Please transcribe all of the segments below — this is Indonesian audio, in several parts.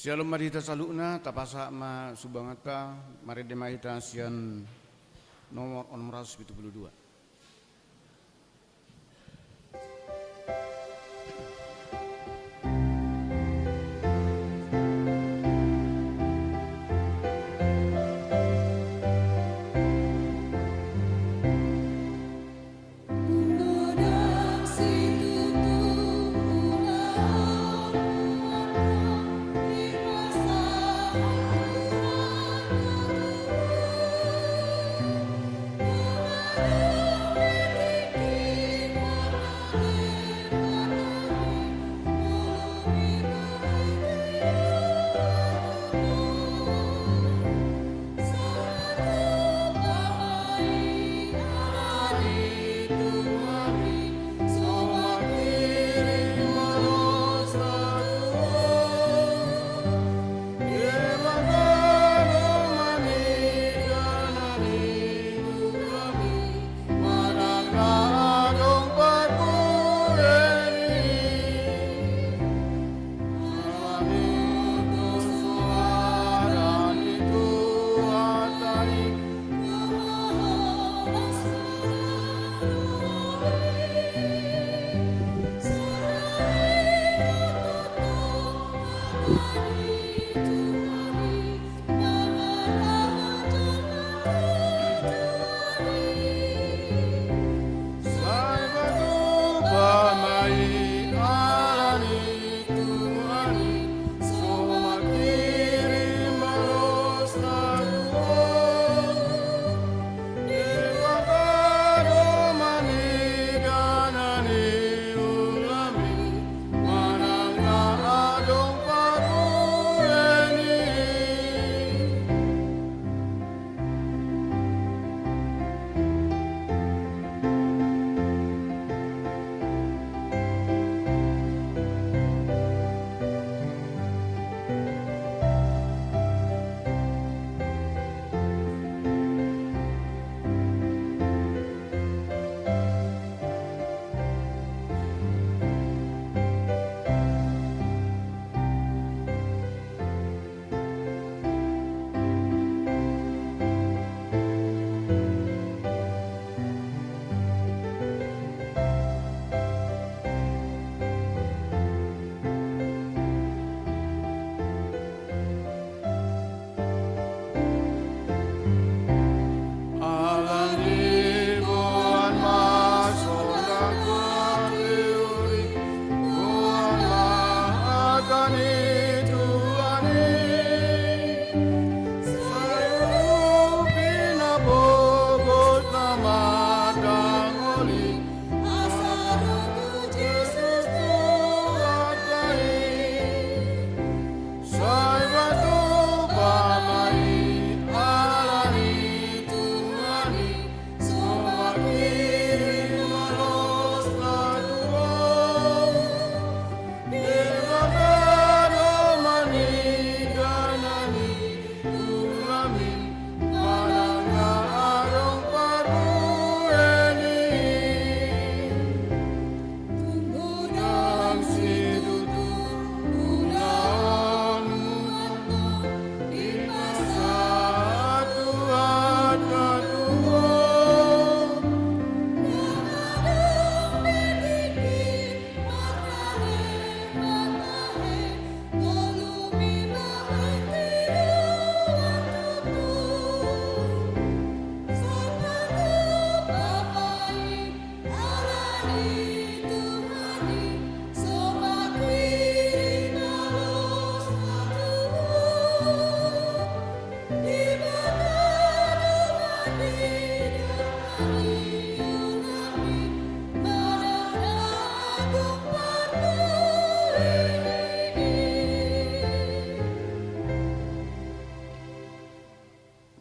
Shalom marita saluna tapasa ma subangata mari demaita sian nomor 672.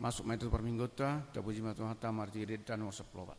Masuk maitu perminggota, dapuji matuhata martirid dan wasaplobat.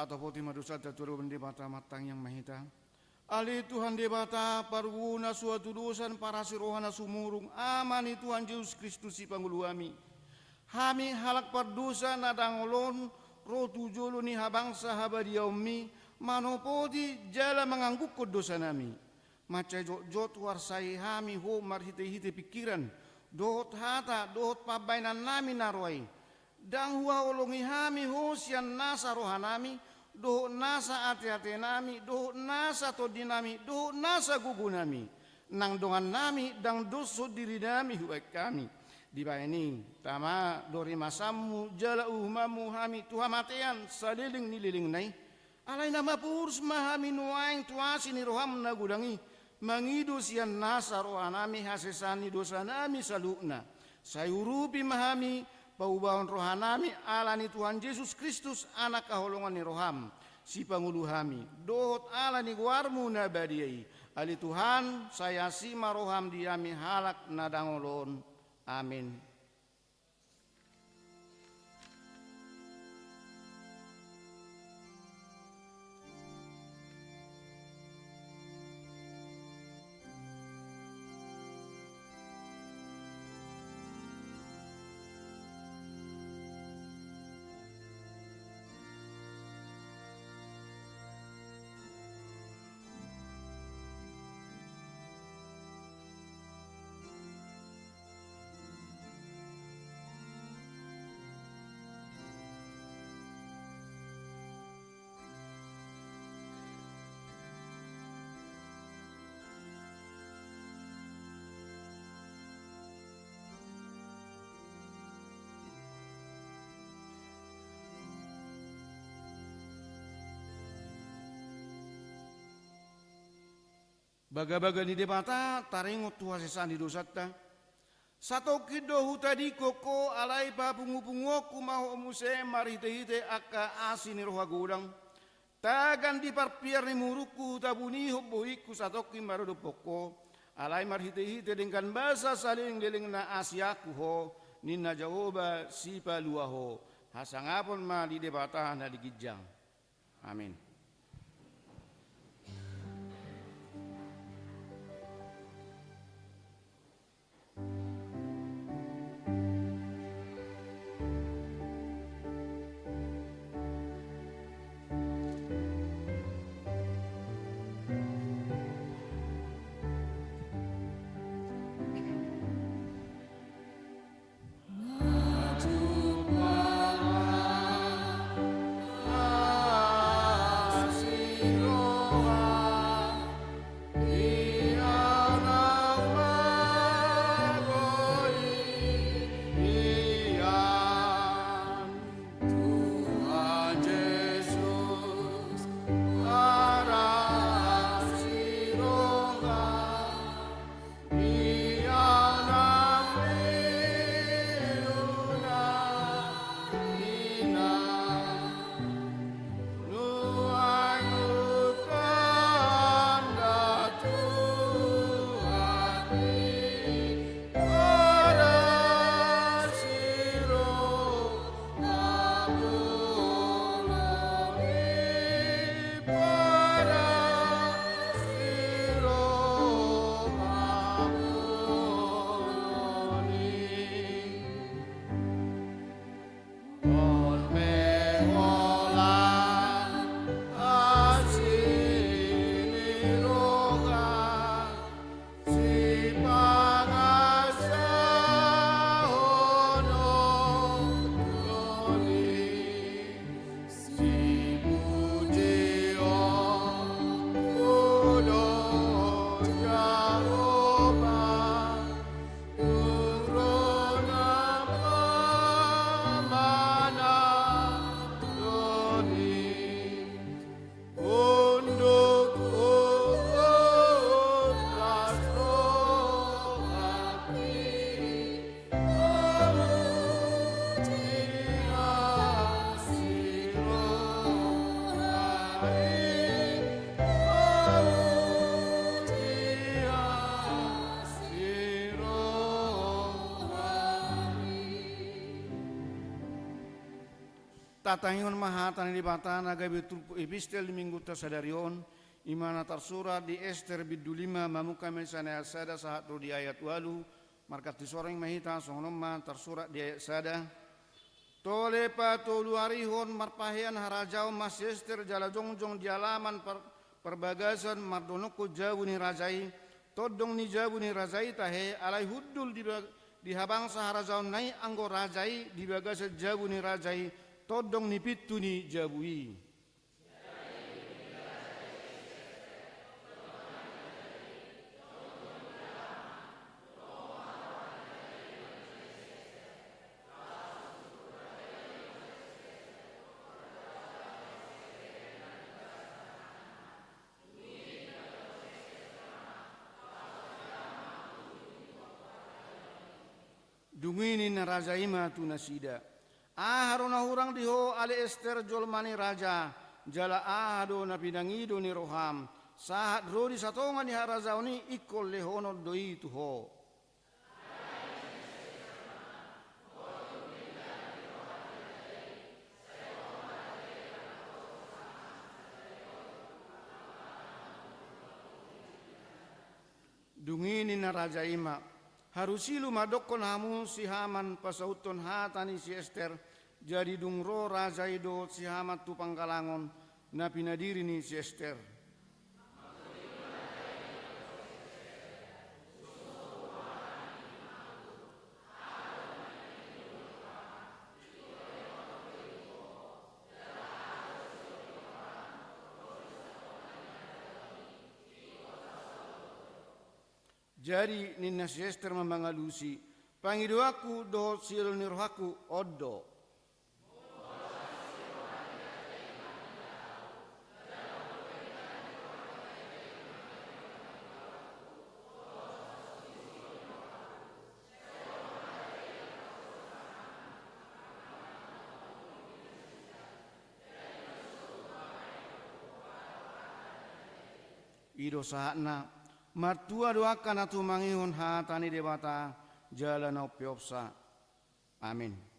Tato poti madusa taturu bendebata matang yang mahita. Ali Tuhan debata parguna suatu dosan para sirohana sumurung amani Tuhan Yesus Kristus si pangguluami. Hami halak pardosa nadangolon roh tujolo ni habangsa habadiaumi manopodi jala mengangguk dosa nami. Macai jot warsai hami ho marhite-hite pikiran dohot hata dohot pabainan nami narwai. Dang hua olongi hami ho sian nasa rohanami dohot nasa ate-ate nami dohot nasa todinami dohot nasa gugunami. Nang dongan nami dang doso diri nami huai kami. Di ini tama dori masamu jala umamu hami tuha matean saliling nililing nai. Alai nama purs mahami nuaing tuasi ni roham na gudangi. Mangidu sian nasa rohanami hasesani dosa nami salukna. Sayurupi mahami paubahon rohanami alani Tuhan Yesus Kristus anak kaholongan ni roham. Si pangulu hami dohot alani guarmu nabadiai. Ali Tuhan saya si maroham diami halak nadangolon. Amin. Baga-baga ni debata taringot tuha sesani dosatta. Sato kido hutadi koko alai pa pungu-pungoku mau omuse marite-hite akka asini roha godang. Tagan di parpiar ni muruku tabuni hobboiku satoki marodo poko. Alai marhite-hite dengan bahasa saling deling na asiaku ho. Ninna jahoba sipa luaho. Hasangapon ma di debata na digijang. Amin. tatangion mahatan di batana gabe trupu epistel di minggu tasadarion imana tersurat di Ester bidu 5 mamuka mesana sada sahat di ayat 8 markat di soreng mahita songnoma tersurat di ayat sada tole patolu arihon marpahian harajau mas Ester jala jongjong di alaman perbagasan mardonoko jabu ni rajai todong ni jabu ni rajai tahe alai huddul di habangsa harajau nai anggo rajai di bagasan jabu ni rajai todong ni pitu ni jabui dungini na raja ima tu nasida harona hurang diho ale Ester jolmani raja jala ahado na pinangido ni roham sahat rodi satonga ni harazauni ikol lehono doi tuho dungini na raja ima harusilu madokon hamu si Haman pasauton hatani si Ester jadi dungro raja ido si Haman tu pangkalangon na pinadiri ni si Ester. Jadi ninna si Ester membangalusi pangidoaku do siel nirhaku oddo ido sahatna martua doakan atu mangihun hatani debata jalan opiopsa. Amin.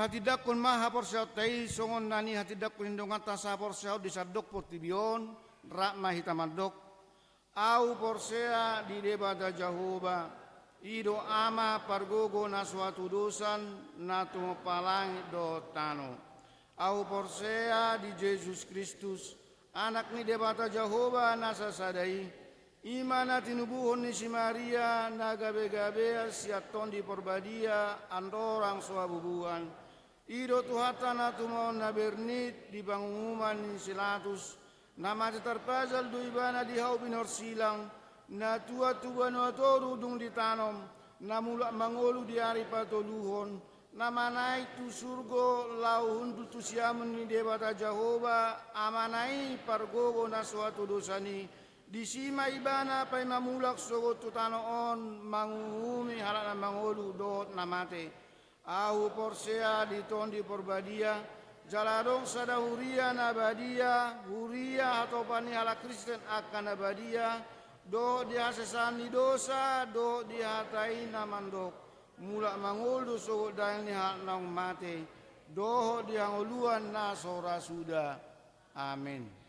Hatidakun maha porsiaut tai songon nani hatidakun indongan tasa porsiaut disadok portibion rak mahitamadok au porsea di debata jahoba ido ama pargogo na suatu dosan natu palang do tano au porsea di Yesus Kristus anak ni debata jahoba nasa sadai imana tinubuhon ni si Maria na gabe-gabe siaton di porbadia andorang suabubuan ido tuhatan atumon na bernit di pangumuman ni silatus nama terpazal du ibana di hau binor silang na tua-tua no toru dung ditanom, na mulak mangolu di hari patoluhon, na manai tu surgo lauhun tu siamun ni debata Jehova, amanai pargogo na suatu dosani, di sima ibana pai mamulak sogo tu tanoon, manguhumi halak na mangolu dot na mate. Ahu porsea di tondi porbadia, jaladong sada huria nabadia, huria atau pani ala Kristen akan nabadia, do dihasesani dosa, do dihatai namandok, mulak mangoldo so dayang ni hak nang mate, doho dihangoluan na sora sudah. Amin.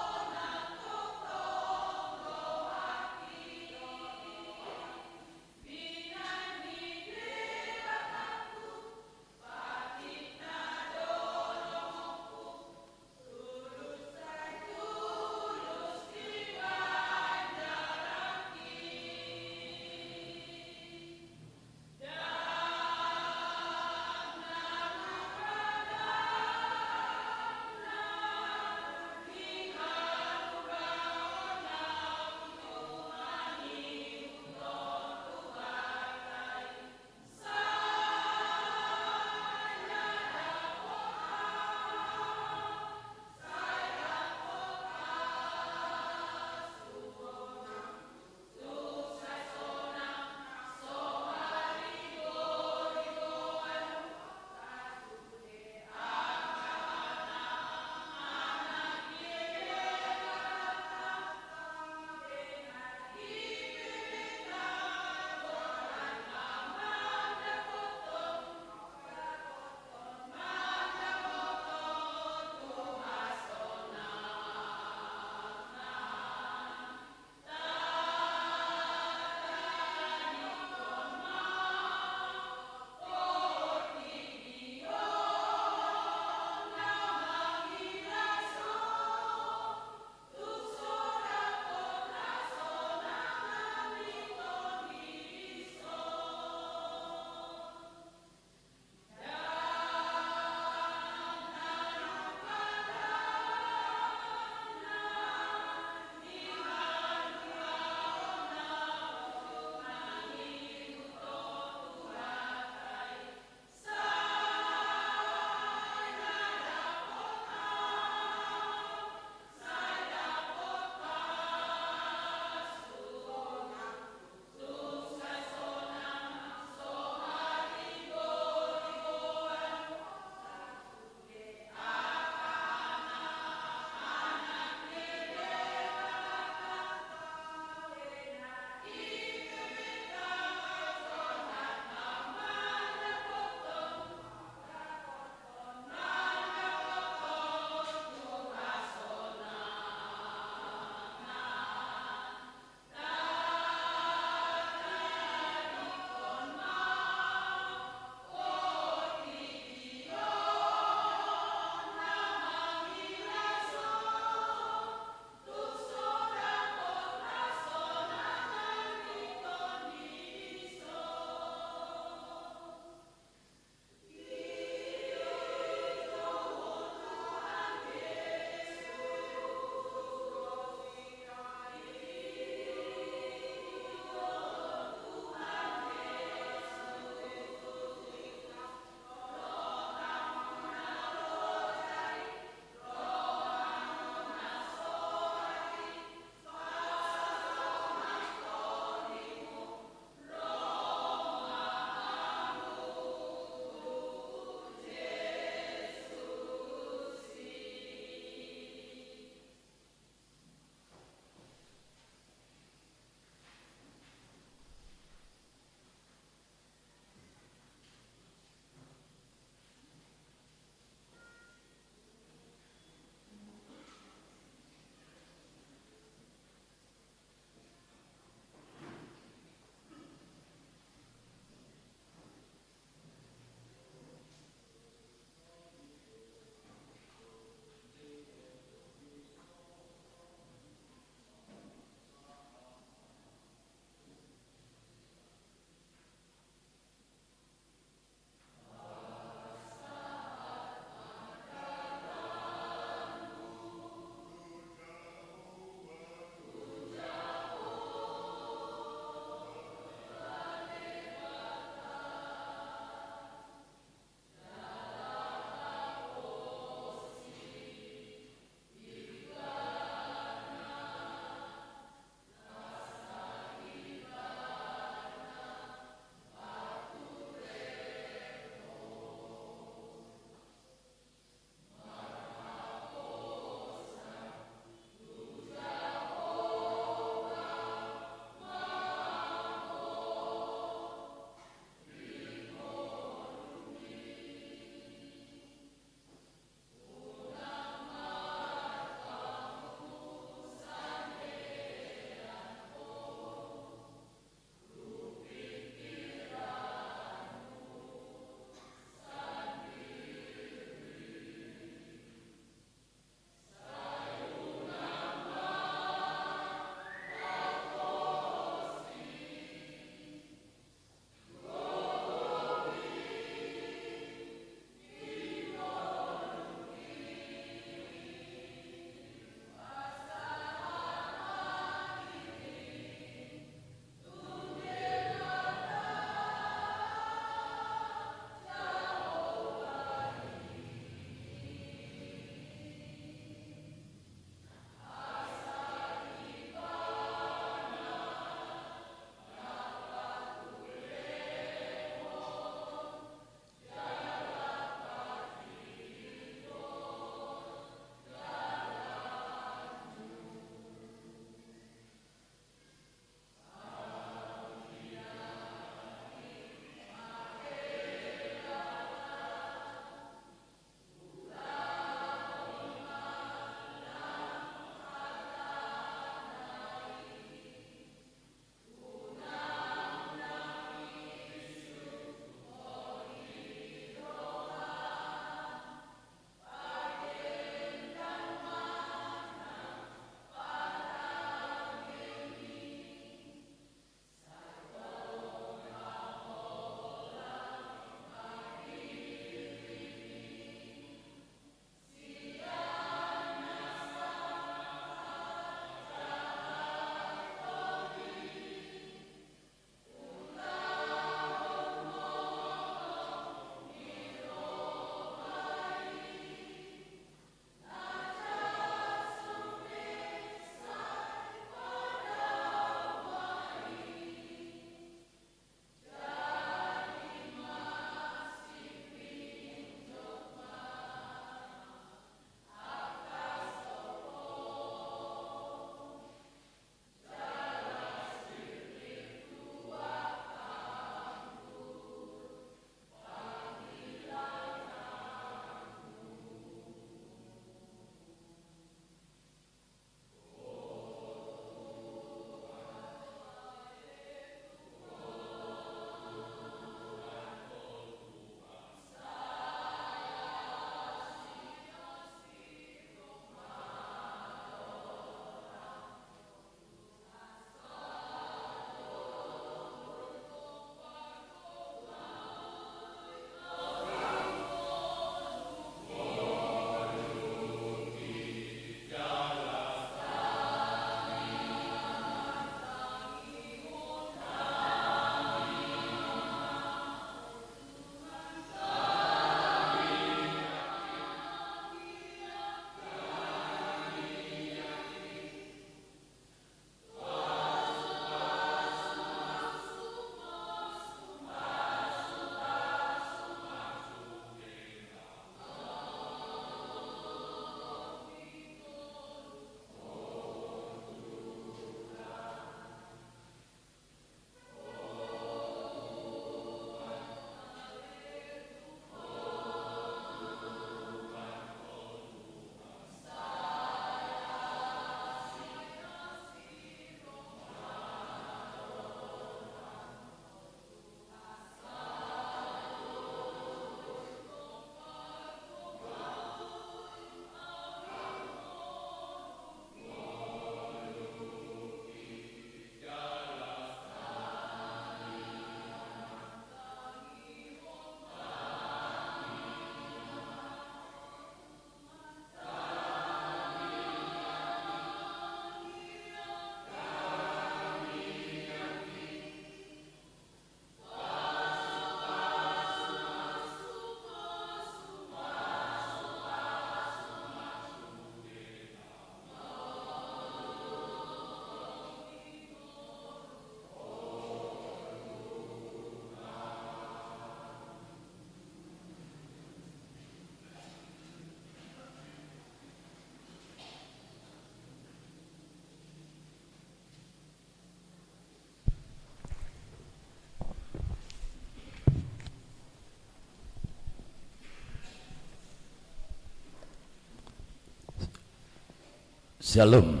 Shalom.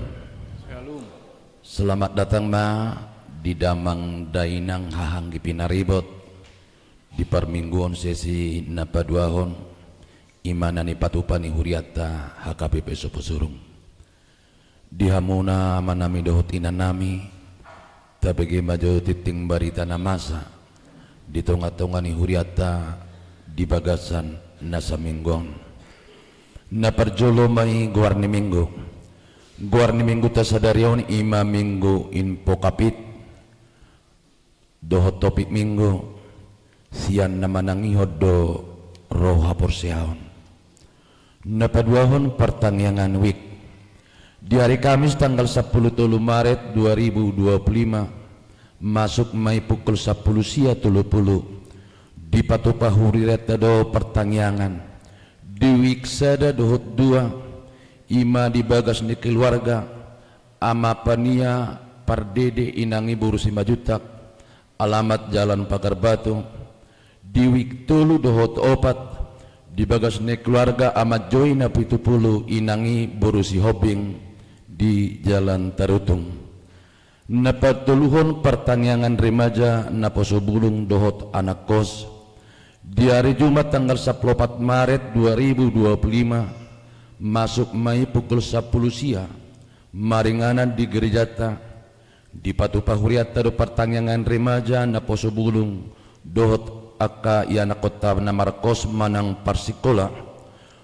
Shalom. Selamat datang ma di damang dainang hahang gipinaribot di permingguan sesi napaduahon imanani patupani huriata HKBP Soposurung. Dihamuna manami dohot inanami tabege majo titing barita namasa di tonga-tongani huriata di bagasan nasa minggon na perjolo mai guarni minggu tasadarion ima minggu info kapit dohot topik minggu sian namanangi hodo roha porsehaon napaduahon pertangyangan week di hari Kamis tanggal 10 Maret 2025 masuk mai pukul 10 sia 30 di patupa huriret do pertangyangan di week sada dohot 2 ima di bagas ni keluarga ama pania pardede inangi buru simajutak alamat jalan Pagar Batu di wik tulu dohot opat di bagas ni keluarga amat joina pitupulu inangi buru si hobing di jalan Tarutung napatuluhon pertangyangan remaja naposo bulung dohot anak kos di hari Jumat tanggal 14 Maret 2025 masuk mai pukul 10 sia maringanan di gerejata di patupa huriata do pertangyangan remaja na poso bulung dohot aka iana kota na Marcos manang parsikola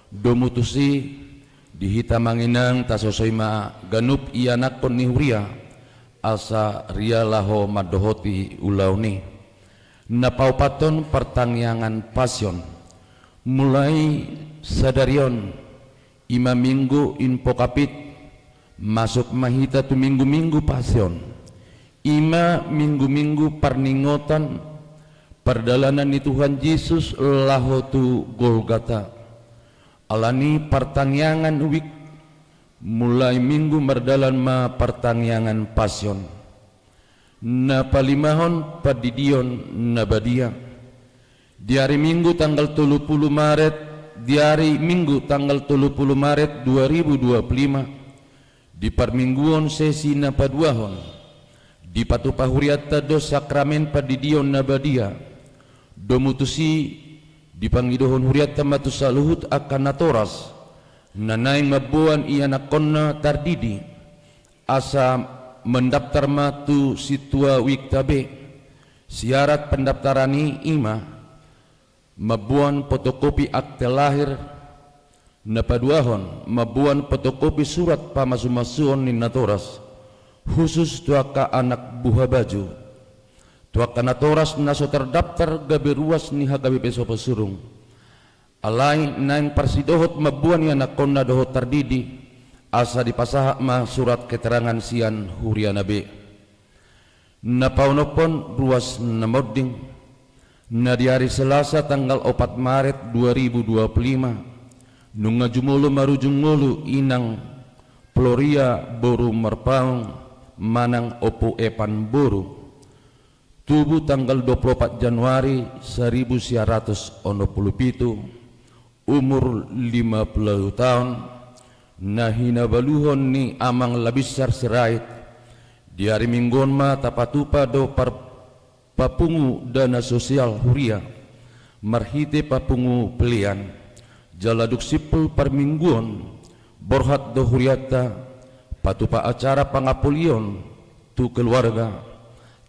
do mutusi di hitamanginang tasosoy ma ganup iana kon ni huria asa ria laho madohoti ulaw ni na paupaton pertangyangan pasion mulai sadarion ima minggu info kapit masuk mahita tu minggu-minggu pasion ima minggu-minggu perningotan perdalanan ni Tuhan Yesus laho tu Golgata alani pertangyangan wik mulai minggu merdalan ma pertangyangan pasion na palimahon padidion na badia di hari Minggu tanggal 30 Maret di hari Minggu tanggal 30 Maret 2025 di permingguan sesi napaduahon di patupa huriata do sakramen padidion nabadia do mutusi di pangidohon huriata matu saluhut akan natoras nanay mabuan iya nakonna tardidi asa mendaftar matu situa wiktabe syarat pendaftarani ima mabuan fotokopi akte lahir napaduahon mabuan fotokopi surat pamasumasuon ni natoras khusus tuaka anak buah baju tuaka natoras naso terdaftar gabe ruas ni HKBP Soposurung alai naing parsidohot mabuan ni anak konna dohot tardidi asa dipasahak ma surat keterangan sian huriana be napaunopon ruas namoding na di hari Selasa tanggal 4 Maret 2025 nunga jumulu marujung ngulu inang Floria boru merpaung manang opo epan boru tubuh tanggal 24 Januari 1997 umur 50 tahun na hinabaluhon ni amang labisar sirait di hari Mingguan ma tapatupa do papungu dana sosial huria marhite papungu pelian jaladuk sipul permingguan borhat do huriata patupa acara pangapulion tu keluarga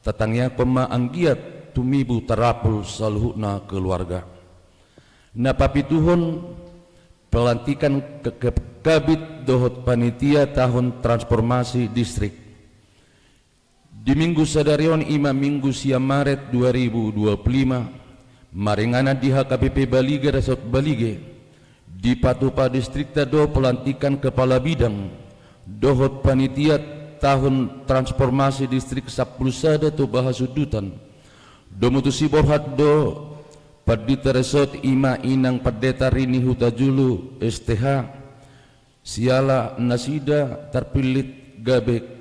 tatangnya pemaanggiat tumibu tarapul saluhna keluarga na papituhon pelantikan kabit dohot panitia tahun transformasi distrik di minggu sadarion ima minggu sia Maret 2025 maringana di HKBP Balige Resort Balige di patupa distrik do pelantikan kepala bidang dohot panitia tahun transformasi distrik 10 sada tu bahasudutan do mutusi borhat do Perdita Resort ima inang Pendeta Rini Hutajulu STH siala nasida terpilit gabe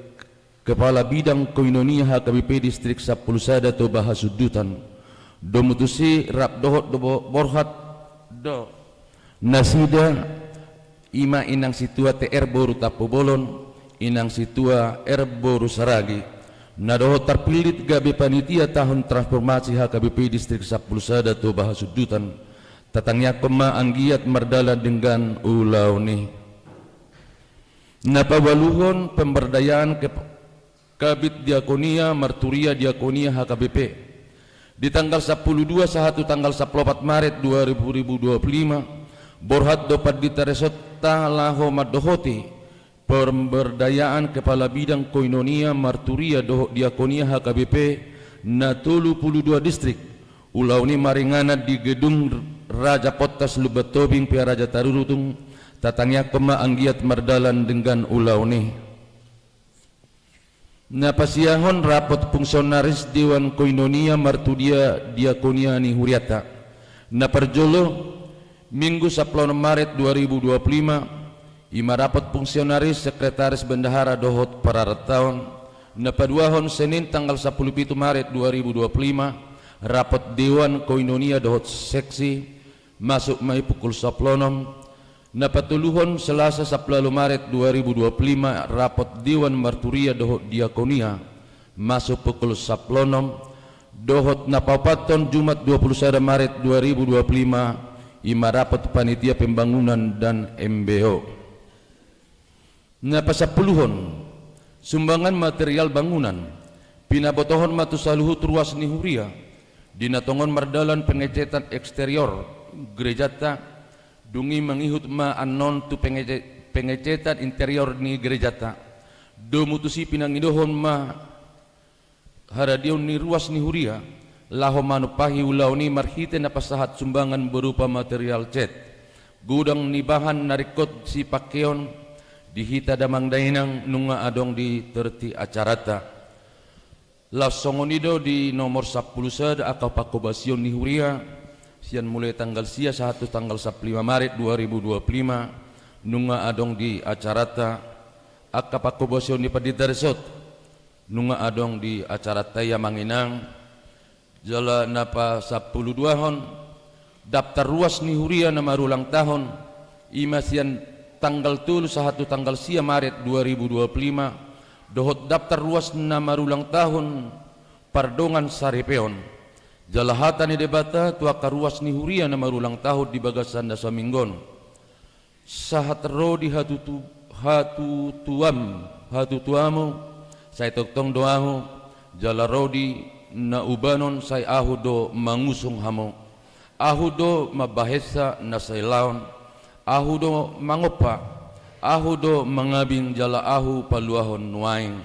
kepala bidang koinonia HKBP distrik 10 sada tu bahasudutan do mutusi rap dohot do borhat do nasida ima inang situa TR boru tapo bolon inang situa Erbo Rusaragi na dohot terpilih gabi panitia tahun transformasi HKBP distrik 10 Sada tu Bahasudutan tatangnya kema anggiat merdala dengan ulau ni napawaluhon pemberdayaan Kabit Diakonia Marturia Diakonia HKBP di tanggal 12 sahatu tanggal 14 Maret 2025 borhat dapat ditaresot laho madohoti pemberdayaan Kepala Bidang Koinonia Marturia Diakonia HKBP na 32 distrik ulau ni maringana di gedung Raja Potas Lubatobing Pia Raja Tarurutung tatangnya kema anggiat merdalan dengan ulau ni napasiyahon rapot fungsionaris Dewan Koinonia Marturia Diakonia ni Huriata naperjolo Minggu 10 Maret 2025 ima rapat fungsionaris Sekretaris Bendahara Dohot Pararataon napaduahon Senin tanggal 17 Maret 2025 rapat Dewan Koinonia Dohot Seksi masuk mai pukul 10 napatuluhon Selasa 10 Maret 2025 rapat Dewan Marturia Dohot Diakonia masuk pukul 10 Dohot Napapaton Jumat 21 Maret 2025 ima rapat Panitia Pembangunan dan MBO napasapuluhon sumbangan material bangunan pinabotohon matusaluhut ruas ni Huria dinatongon mardalan pengecetan eksterior gerejata dungi mangihut ma anon tu pengecetan interior ni gerejata do mutusi pinangidohon ma haradion ni ruas ni Huria laho manupahi ulau ni marhite napasahat sumbangan berupa material cat gudang ni bahan narikot si pakeon dihita damang dainang nunga adong di terti acarata lasongonido di nomor 10 sada akapakobasion ni Huria sian mulai tanggal sia 1 tanggal 15 Maret 2025 nunga adong di acarata akapakobasion ni Padita Resort nunga adong di acarata ya manginang jala napa 12 hon daftar ruas ni Huria na marulang tahun imasian tanggal 1 tanggal sia Maret 2025 dohot daftar ruas na marulang tahun Pardongan Saripeon jalahatan ni debata tuaka ruas ni Huria na marulang tahun di Bagasan da Saminggon sahatro di hatutuamu say toktong doaho jalarodi na ubanon say ahudo mangusong hamo ahudo mabahesa na say laon ahudo mangopa ahudo mangabing jala ahu paluahon nuaing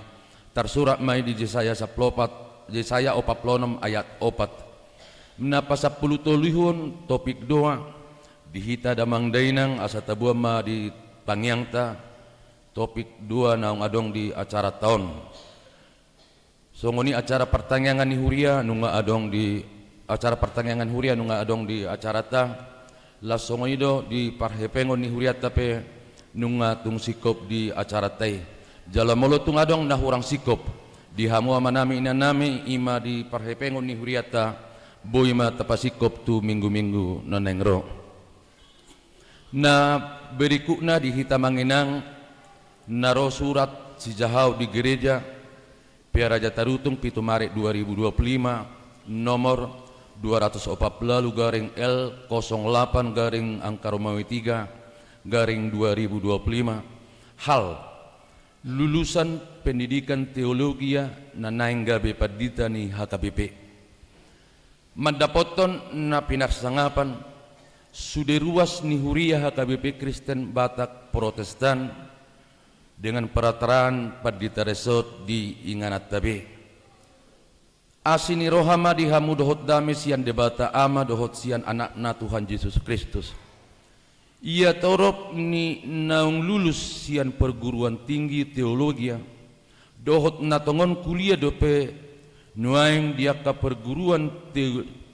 tersurat mai di Yesaya 14 Yesaya 46 ayat 4 menapa 10 tolihun topik doa dihita damang dainang asa tabua ma di pangyangta topik dua naung adong di acara tahun songoni acara pertanyaan ni Huria nunga adong di acara pertanyaan Huria nunga adong di acara ta lasongoido di parhepengon ni Huria tape nunga tung sikop di acara tai jala molo tung adong na hurang sikop di hamu manami inanami ima di parhepengon ni Huria ta boy ma tapasikop tu minggu-minggu nonengro na berikutna di hitamanginang naro surat si jahau di gereja Pia Raja Tarutung 7 Maret 2025 nomor 240 garing L08 garing angka Romawi 3 garing 2025 hal lulusan pendidikan teologi na naing gabe padita ni HKBP mandapoton na pinaksangapan suderuas ni Huria HKBP Kristen Batak Protestan dengan peraturan Padita Resort di Inganat Tabe asini rohama di hamu dohot dame sian debata ama dohot sian anak na Tuhan Yesus Kristus ia torop ni naung lulus sian perguruan tinggi teologi dohot natongon kuliah dope nuaing dia ka perguruan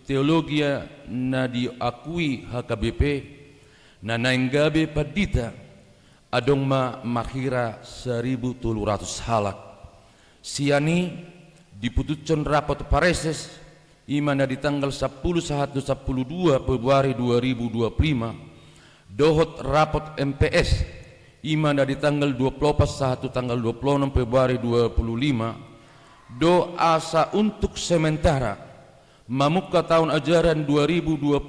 teologi na diakui HKBP na nainggabe Padita adong ma makhira 1.300 halak siani diputuskan rapat pareses imana di tanggal 10/1/12 Februari 2025 dohot rapat MPS Ima dari tanggal 24 tanggal 26 Februari 25 do asa untuk sementara mamuka tahun ajaran 2025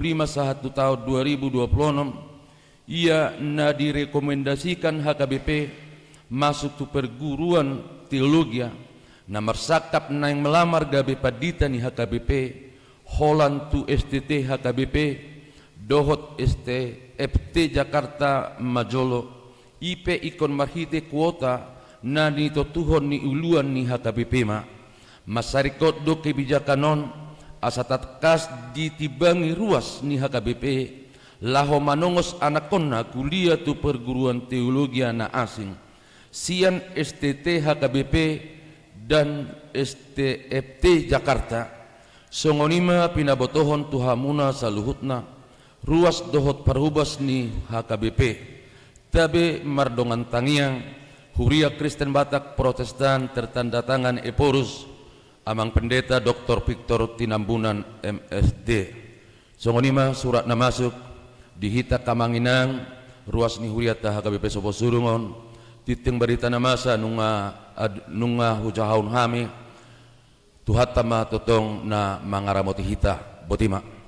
tahun 2026 ia na direkomendasikan HKBP masuk tu perguruan teologi na marsakap na yang melamar gabe padita ni HKBP Holland tu STT HKBP dohot STFT Jakarta Majolo IP ikon marhite kuota na nitotuhon ni uluan ni HKBP masarikot do kebijakanon asatatkas ditibangi ruas ni HKBP laho manongos anakon na kuliah tu perguruan teologi na asing sian STT HKBP dan STFT Jakarta songonima pinabotohon tuhamuna saluhutna ruas dohot parhubas ni HKBP tabe mardongan tangiang Huria Kristen Batak Protestan tertanda tangan Eporus amang pendeta Dr. Victor Tinambunan MSD songonima surat na masuk dihita kamanginang ruas ni Huria ta HKBP Sopo Surungon titing berita na masa nunga hujahaun hami tuhatama totong na mangaramoti hita botima.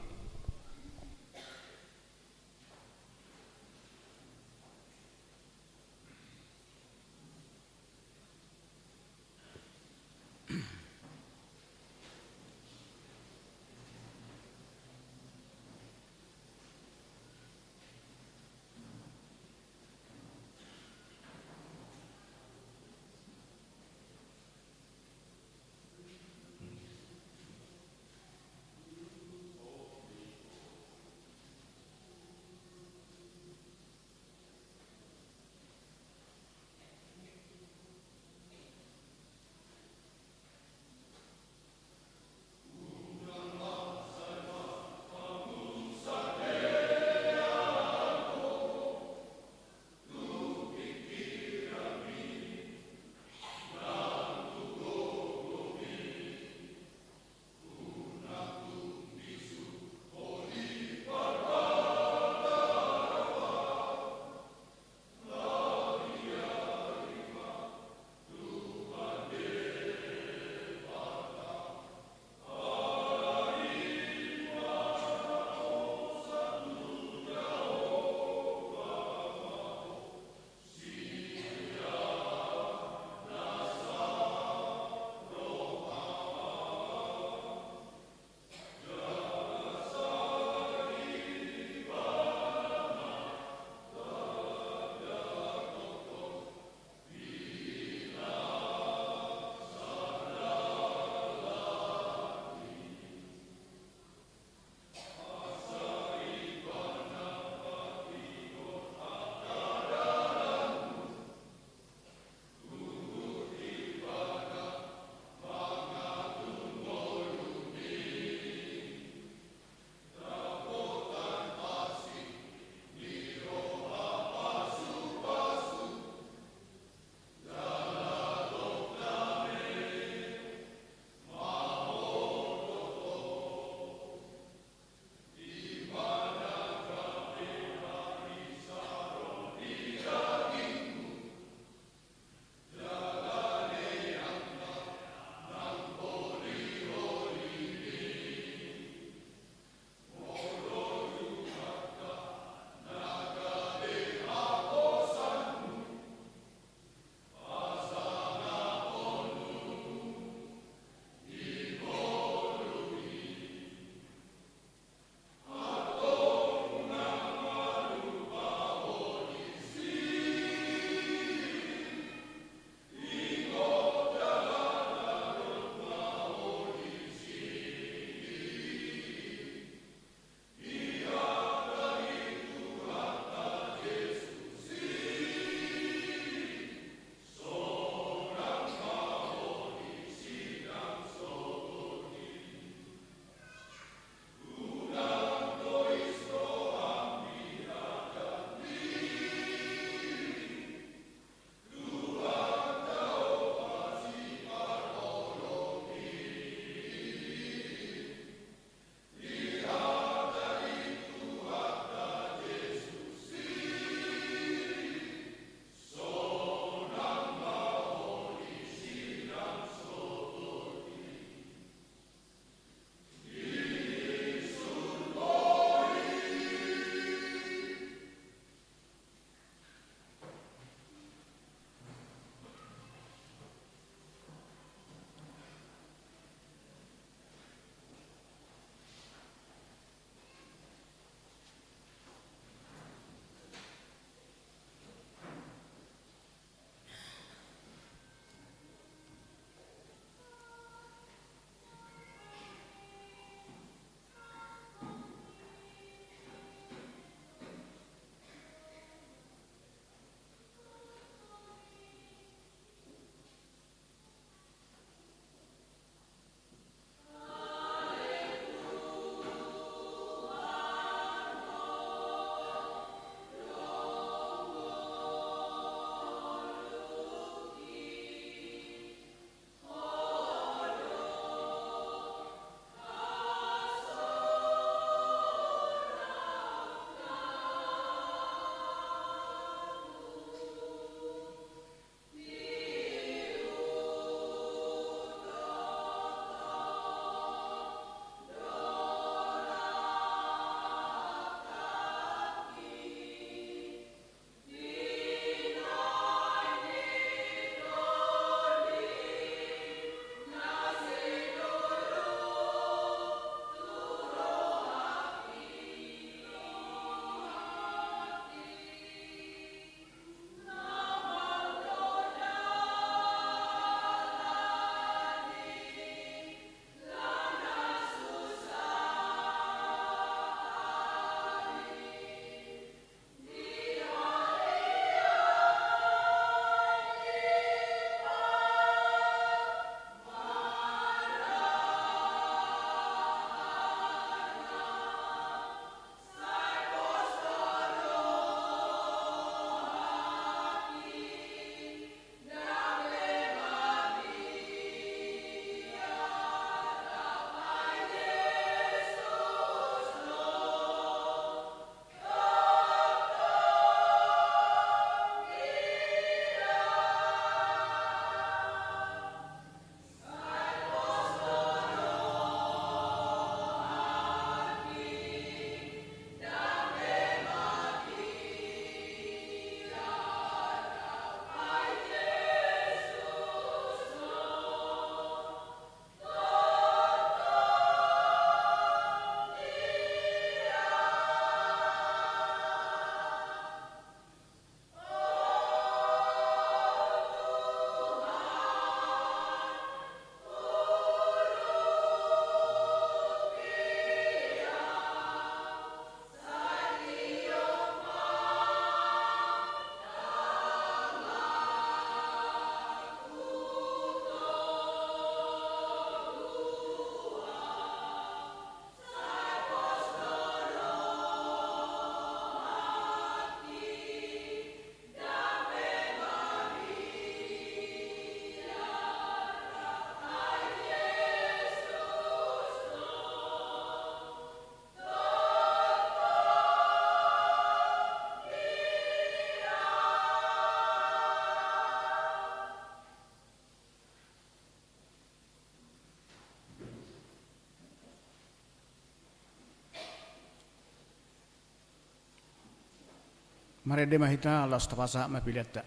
Marede mahita Allah stapasa mapiliatta.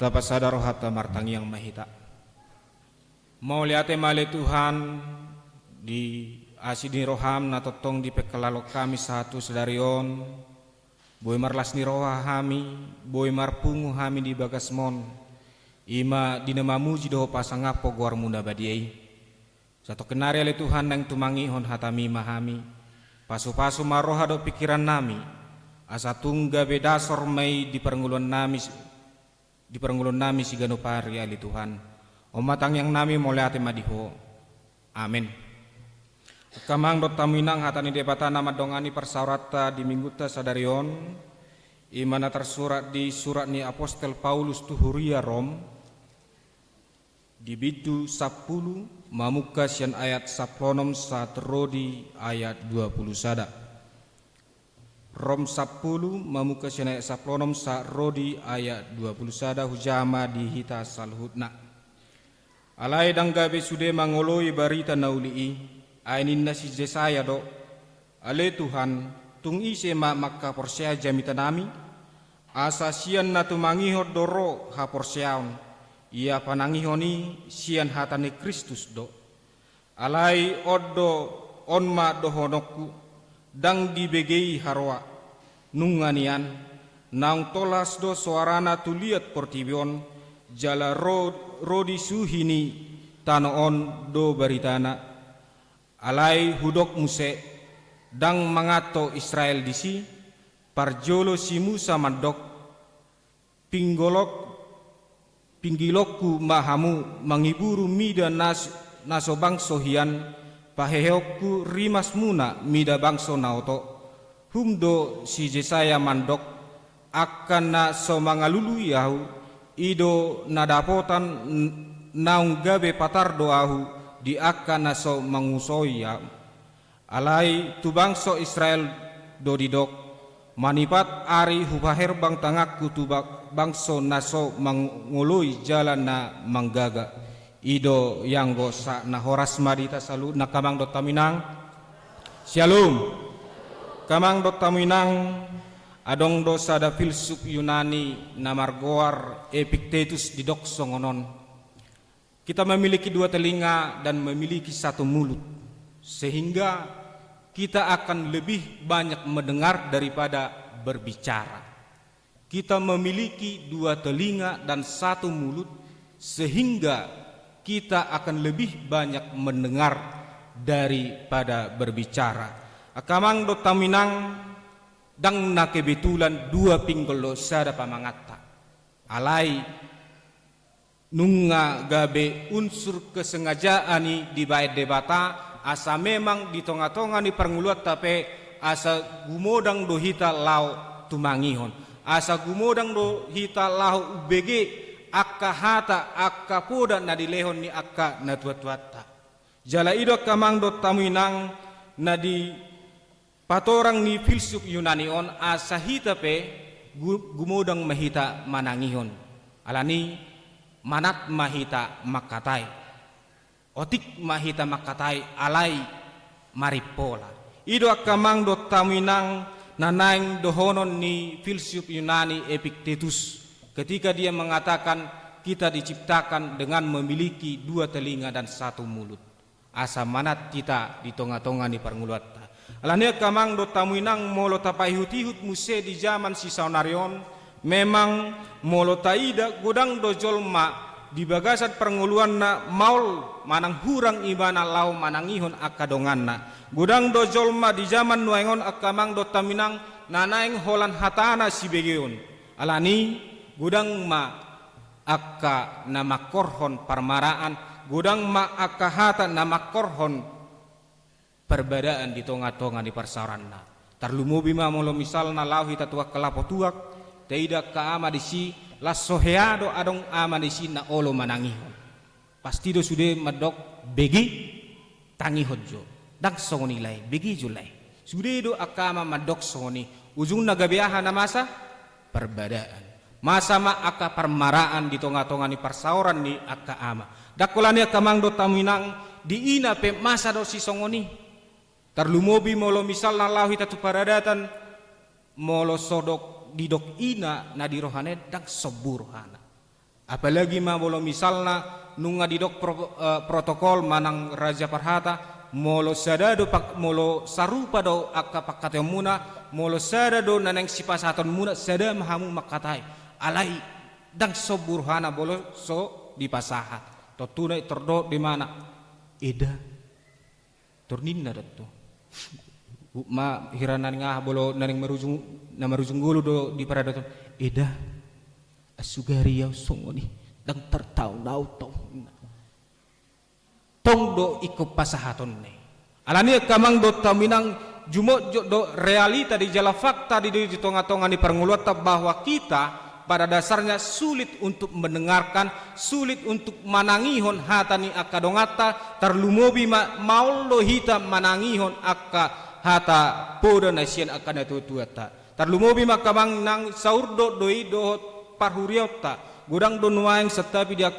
tapasada rohata martang yang mahita. Mau liate male Tuhan di asidi roham na totong di pekelalok kami satu sedarion. Boy marlas ni roha hami, boy marpungu hami di bagasmon. Ima dinamamuji doho pasangapo guar munda badiai. Satu kenari ale Tuhan nang tumangihon hatami mahami. Pasu-pasu maroha do pikiran nami. Asa tungga bedasor mai di perngulon nami si ganopari ali Tuhan. Omatang yang nami moleate madiho. Amin. Kamang dot taminang hatani debata nama dongani persaurata di mingguta sadarion. Imana tersurat di surat ni Apostel Paulus tuhuria Rom. Di bidu 10 mamuka sian ayat 10 saat rodi ayat 20 sada. Rom 10 mamuka sian ayat 10 saat rodi ayat 20 sada hujama di hita salhutna. Alai danggabe sude mangoloi barita naulii. Ainin nasi Yesaya do. Ale Tuhan tung ise ma makka porsea jamita nami. Asa sian na tumangihot doro ha porseaon. Ia panangihoni sian hatane Kristus do. Alai oddo onma dohonokku dang dibegei harwa nunganian naung tolas do suarana tuliat portibion jala rodi suhini tanoon do baritana. Alai hudok muse dang mangato Israel disi parjolo si Musa mandok pinggilokku mahamu mangiburu mida naso bangso hian pahehokku rimas muna mida bangso naoto humdo si Yesaya mandok akan na so mangalulu yahu ido nadapotan naung gabe patar doahu di akan naso mangusoi ya. Alai tu bangso Israel do didok manipat ari hubaher bang tangakku tu bangso naso mangului jalan na manggaga ido yang gosa na horas madita salu na kamang dot taminang shalom kamang dot taminang adong dosa da filsuf Yunani na margoar Epictetus didok songonon. Kita memiliki dua telinga dan memiliki satu mulut, sehingga kita akan lebih banyak mendengar daripada berbicara. Kita memiliki dua telinga dan satu mulut, sehingga kita akan lebih banyak mendengar daripada berbicara. Akamang do taminang dang na kebetulan dua pinggolo sada pamangata. Alai nunga gabe unsur kesengajaani di bait debata asa memang di tonga-tonga ni pernguluat tapi asa gumodang do hita lau tumangihon asa gumodang do hita lau UBG akka hata akka poda na dilehon ni akka na tuat-tuata jala ido kamang do taminang na di patorang ni filsuf Yunani on asa hita pe gumodang mahita manangihon alani manat mahita makatai otik mahita makatai alai maripola ido akamang do taminang nanaing dohonon ni filsuf Yunani Epictetus ketika dia mengatakan kita diciptakan dengan memiliki dua telinga dan satu mulut asa manat kita di tonga-tonga ni pernguluata alani akamang do taminang molo tapahut-ihut muse di zaman si saunarion memang molo taida godang do jolma di bagasat pernguluan na maul manang hurang ibana lau manangihon akadongan na godang do jolma di zaman nuengon akamang do taminang nanaing holan hatana si begeon alani godang ma akka namakorhon parmaraan godang ma akka hata namakorhon perbedaan di tonga-tonga di persaranna tarlumubi ma molo misalna lau hita tuak kelapo tuak tidak kaama disi lasoheado adong ama disi na olo manangihon pasti do sude madok begi tangihon jo dak songoni lai begi julai sude do akama madok songoni ujung nagabiaha na masa perbedaan masa ma aka permaraan di tonga-tonga ni persauran ni aka ama dakolani akamang do taminang di ina pe masa do si songoni tarlumobi molo misal na lahi tatu paradatan molo sodok didok ina na di rohane dak soburhana Apalagi ma bolo misalna nunga didok protokol manang Raja Parhata molo sadado pak molo sarupa do akka pakate muna molo sadado naneng sipasaton muna sada mahamu makatai alai dang so burhana bolo so dipasahat to tunai terdo di mana eda torninna datto ma hirana ngah bolo naneng marujung gulu do di paradato eda asugari yaw songoni dang tertau nau tong do iko pasahaton ne alani kamang do taminang jumo do realita di jala fakta di tonga-tonga ni pernguluat bahwa kita pada dasarnya sulit untuk mendengarkan, sulit untuk manangihon hatani akadongata terlumobi maul do hita manangihon akka hata podo nasien akana tuata terlumobi makamang nang saurdo doi do parhuriota gudang do nuaing setapi dia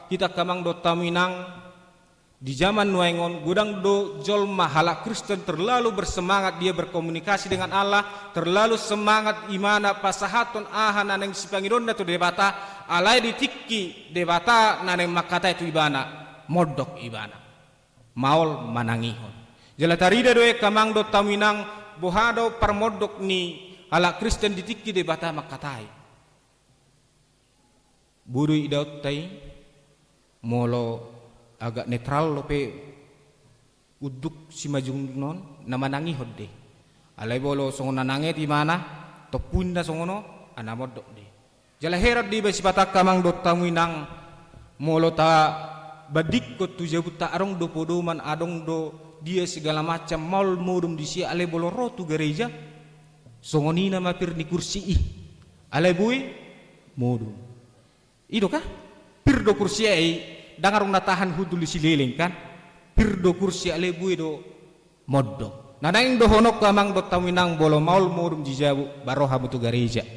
kita kamang do taminang di zaman nuaingon gudang do jol mahala Kristen terlalu bersemangat dia berkomunikasi dengan Allah terlalu semangat imana pasahaton aha naneng sipangidon tu debata alai ditikki debata naneng makata itu ibana modok ibana maul manangihon jala tarida doe kamang do taminang bohado parmodok ni ala Kristen ditikki debata makatai budu idaut tai molo agak netral lope uduk si majung non nama nangi hodde alai bolo songo nange di mana topunda songono ana modok de jala herat di besi patak kamang do tamuinang molo ta badik ko tu jabuta arong do podoman adong do dia segala macam mal mudum di si alai bolo rotu gereja songoni nama pir ni kursi alai bui mudum Ido kah? Pirdo kursi ai dangarong natahan hudul si leleng kan? Pirdo kursi alebu do moddo. Nanang do honok kamang do taminang bolo maul murum jijabu baroha butu gereja.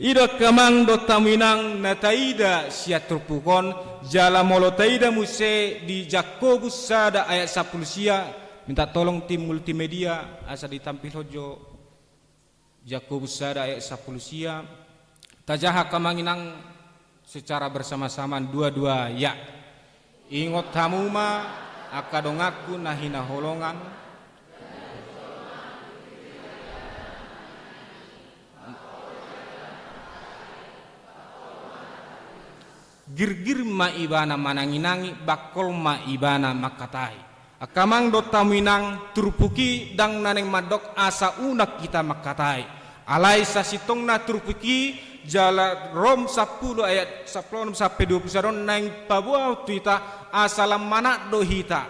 Ido kamang do taminang nataida siatrupukon jala molo taida muse di Jakobus sada ayat 10 sia minta tolong tim multimedia asa ditampil hojo Jakobus sada ayat 10 sia tajaha kamanginang secara bersama-sama dua-dua ya ingot hamuma akadongaku nahina holongan girgir ma ibana mananginangi bakol ma ibana makatai akamang do taminang turpuki dang naneng madok asa unak kita makatai alai sasitong na turpuki jala Rom 10 ayat 10 sampai 21 nang pabuah tuita asalam mana dohita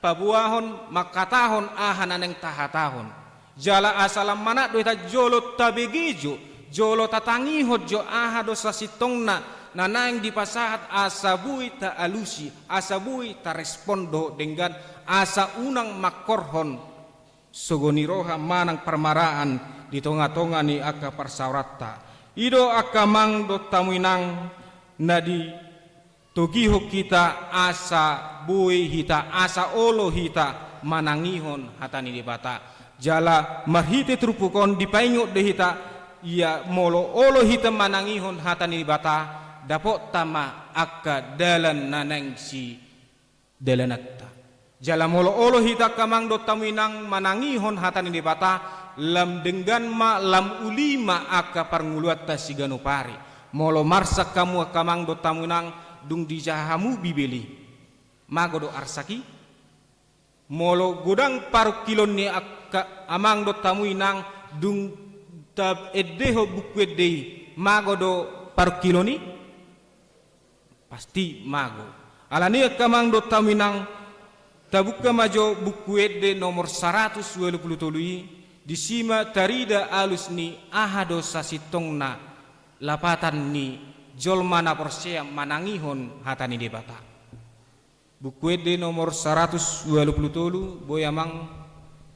pabuahon makatahon ahanan yang tahatahon jala asalam mana dohita jolo tabegejo jolo tatangi hojo aha dosa sitongna nanang di pasahat asabui ta alusi asabui ta respondo dengan asa unang makorhon sogoniroha manang permaraan di tonga-tonga ni aka parsaurata ido akamang do taminang nadi togiho kita asa bui hita asa olo hita manangihon hatani debata jala marhite trupukon dipaingo de hita ia molo olo hita manangihon hatani debata dapot tama akka dalan nanang si dalanatta jala molo olo hita kamang do taminang manangihon hatani debata lam dengan ma lam ulima aka parnguluat ta sigano pari molo marsak kamu kamang do tamunang dung dijahamu bibeli mago do arsaki molo godang paru kilon ni aka amang do tamuinang dung tab eddeho bukwedei mago do paru kiloni pasti mago alani kamang do tamuinang tabuka majo bukwedde nomor 123 disima tarida alus ni ahado sasitongna lapatan ni jolmana persea manangihon hatani debata buku ede nomor 123 boyamang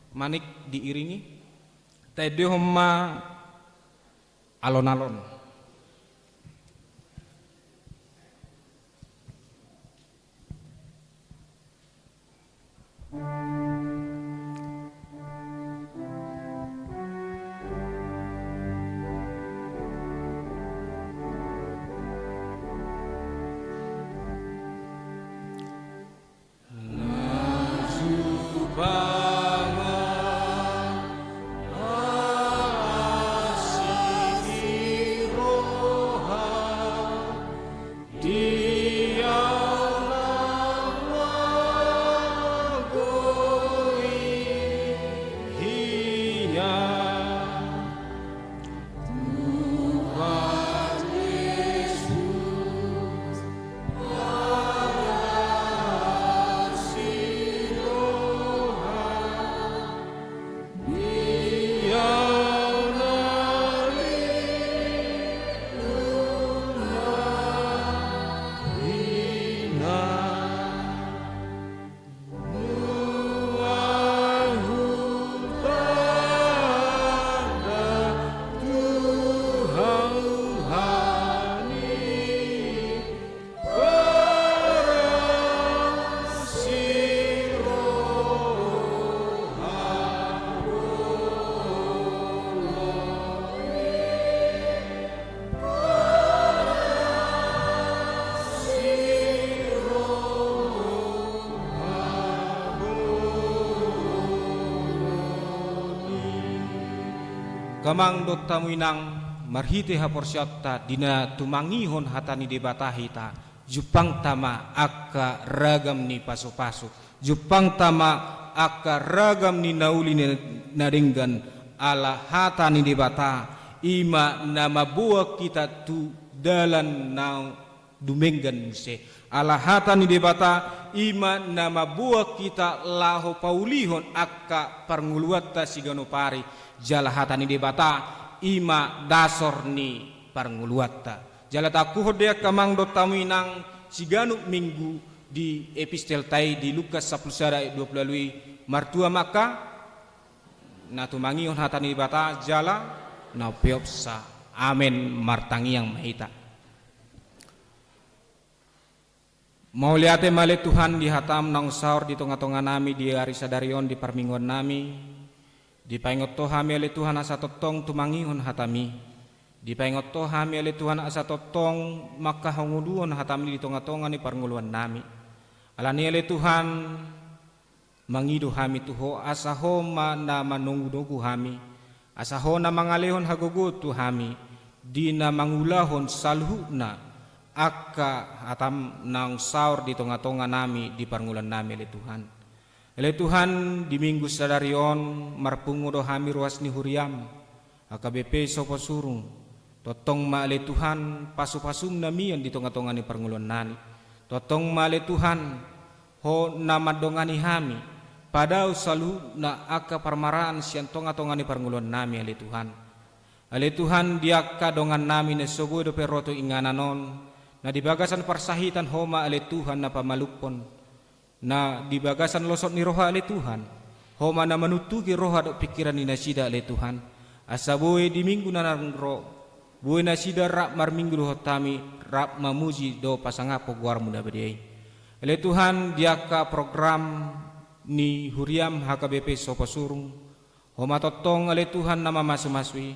manik diiringi tedehomma alon-alon gamang dot tamuinang marhite haporsyata dina tumangihon hatani debata hita jupang tama akka ragam ni paso-paso jupang tama akka ragam ni nauli naringgan ala hatani debata ima nama buah kita tu dalan na dumenggan se ala hatani debata ima nama buah kita laho paulihon akka parnguluatta sigano pari jala hatani debata ima dasor ni parnguluatta jala taku hodea kamang do taminang sigano minggu di epistel tai di Lukas 10 ayat 20 lui martua maka na tumangion hatani debata jala na piopsa amen martangi yang mahita. Mau liate male Tuhan di hatam nang saur di tonga-tonga nami di hari sadarion di parmingguan nami di paingot to hami ale Tuhan asa totong tumangihon hatami di paingot to hami ale Tuhan asa totong maka honguduon hatami di tonga-tonga ni parnguluan nami alani ale Tuhan mangidu hami tuho asa homa na manunggudugu hami asaho na mangalehon hagogo tu hami di na mangulahon salhuna akka hatam nang saur di tonga-tonga nami di parngulan nami ele Tuhan di minggu sadarion marpungudo hami ruas ni huriam AKBP sopo surung totong ma ele Tuhan pasu-pasung nami yang di tonga-tonga ni parngulan nani totong ma ele Tuhan ho nama dongani hami padau salu na aka parmaraan sian tonga-tonga ni parnguluan nami ale Tuhan diaka dongan nami ne sobo do peroto ingananon na di bagasan parsahitan homa ale Tuhan na pamalupon na di bagasan losot ni roha ale Tuhan homa na manutugi roha do pikiran ni nasida ale Tuhan asa boe di minggu na nangro boe nasida rak mar minggu do hotami rak mamuji do pasangapo guar muda bediai ale Tuhan diaka program ni huriam HKBP sopo surung homa totong ale Tuhan nama masu-masui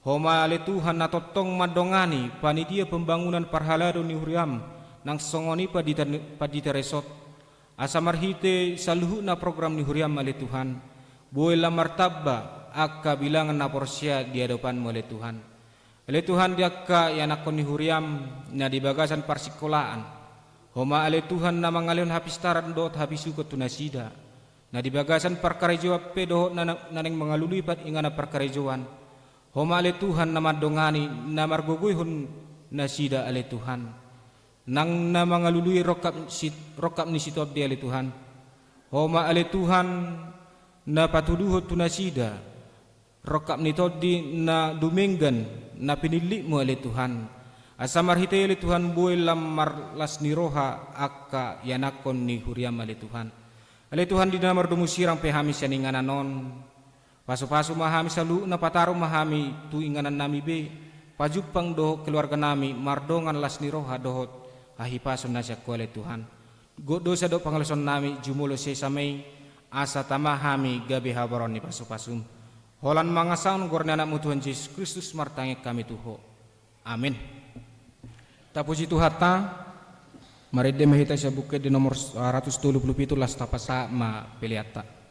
homa ale Tuhan na totong madongani panitia pembangunan parhalado ni huriam nang songoni padita resort asa marhite saluhu na program ni huriam ale Tuhan boy la martabba akka bilangan na porsia di hadapanmu ale Tuhan diakka yanakon ni huriam na di bagasan parsikolaan homa ale Tuhan na mangalion hapistaran dot habisuko tunasida na di bagasan parkarejoa pedo naneng mangalulipat ingana parkarejoan homa ale Tuhan na madongani na marguguyhon na sida ale Tuhan nang na mangalului rokap ni situ abdi ale Tuhan homa ale Tuhan na patuduho tunasida rokap ni todi na dumenggan na pinili mo ale Tuhan asa marhite ale Tuhan boy lamar las ni roha akka yanakon ni huriam ale Tuhan ale Tuhan di namar dumusirang pehami sianinganan non paso-paso mahami salu na pataro mahami tu inganan nami be pajupang doho keluarga nami mardongan las ni roha dohot ahipason na siya ko ale Tuhan godo sa do pangalason nami jumulo sesamay asa tamahami gabi habaron ni paso-pasum holan mga saun gornana mo Tuhan Jesus Kristus martangik kami tuho amin tapuji tuhata mari de mahita sa bukid di nomor 177 las tapasa ma piliata.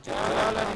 Jalala di